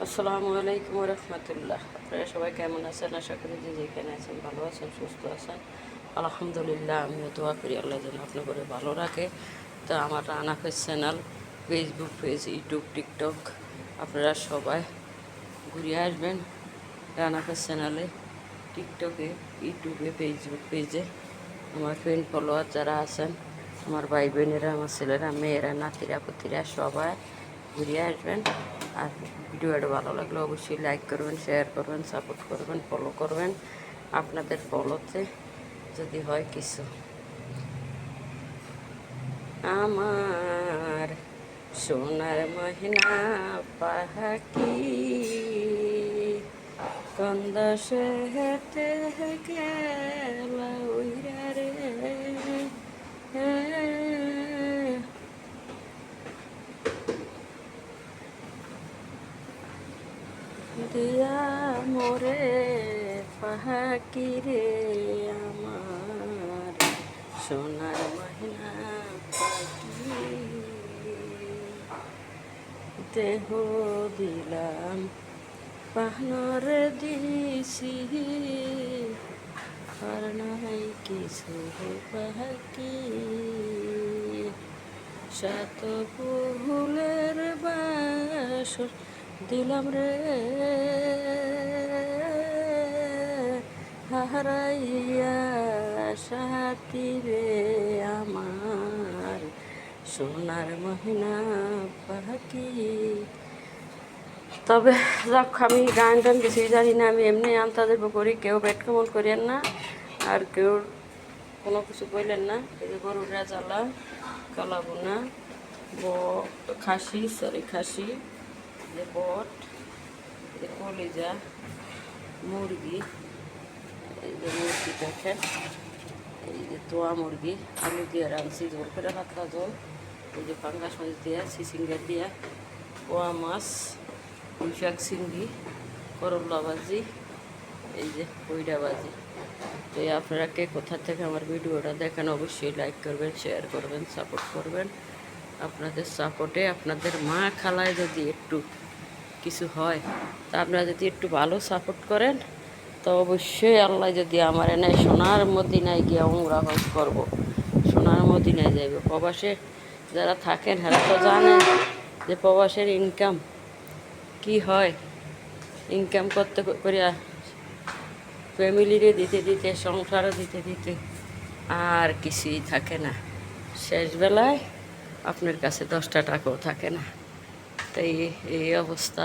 আসসালামু আলাইকুম রহমতুল্লাহ। আপনারা সবাই কেমন আছেন? আশা করি যে যেখানে আছেন ভালো আছেন, সুস্থ আছেন। আলহামদুলিল্লাহ, আমিও দোয়া করি আল্লাহ যেন আপনি করে ভালো রাখে। তো আমার রানাফেজ channel, Facebook page, YouTube, TikTok, আপনারা সবাই ঘুরে আসবেন রানাফেজ চ্যানেলে, টিকটকে, ইউটিউবে, ফেসবুক পেজে। আমার ফ্রেন্ড ফলোয়ার যারা আছেন, আমার ভাই বোনেরা, আমার ছেলেরা, মেয়েরা, নাতিরা, পুতিরা সবাই ঘুরে আসবেন। আর ভিডিওটা ভালো লাগলে অবশ্যই লাইক করবেন, শেয়ার করবেন, সাপোর্ট করবেন, ফলো করবেন। আপনাদের ফলোতে যদি হয় কিছু, আমার সোনার মহিনা পাহাকি কন্দসে হেঁটে গেল উইরা রে, দিয়া মোরে পাহাকি রে, আমার সোনার মহিনা পাখি দেহ দিলাম পাহনর দিছি আর নাই কিছু পাখি, সাত ফুলের বাসর দিলাম রে, হারাইয়া সাথী রে, আমার সোনার মহিনা পাখি। তবে যাক, আমি গান টান কিছুই জানি না, আমি এমনি আন্তাজের করি, কেউ ব্যাট কমন করেন না আর কেউ কোনো কিছু বললেন না। এই যে গরুরা জ্বালা, কালাবোনা, খাসি, খাসি, যে বট, এই যে কলিজা, মুরগি, এই যে মুরগি দেখেন, এই যে তোয়া মুরগি, আলু দিয়ে রাঁধছি ঝোল করে, পাতলা ঝোল। এই যে পাঙ্গাস মাছ দিয়া, চিচিঙ্গা দিয়া, পোয়া মাছ, পুঁইশাক, চিংড়ি, করল্লা ভাজি, এই যে কইডা ভাজি। তো আপনারা কে কোথা থেকে আমার ভিডিওটা দেখেন অবশ্যই লাইক করবেন, শেয়ার করবেন, সাপোর্ট করবেন। আপনাদের সাপোর্টে আপনাদের মা খালায় যদি একটু কিছু হয়, তা আপনারা যদি একটু ভালো সাপোর্ট করেন, তো অবশ্যই আল্লাহ যদি আমার এনে সোনার মদিনায় গিয়ে উমরা হজ করবো, সোনার মদিনায় যাইব। প্রবাসে যারা থাকেন তারা তো জানেন যে প্রবাসের ইনকাম কি হয়। ইনকাম করতে করিয়া ফ্যামিলিরে দিতে দিতে, সংসারও দিতে দিতে আর কিছুই থাকে না। শেষবেলায় আপনার কাছে 10টা টাকাও থাকে না। তাই এই অবস্থা।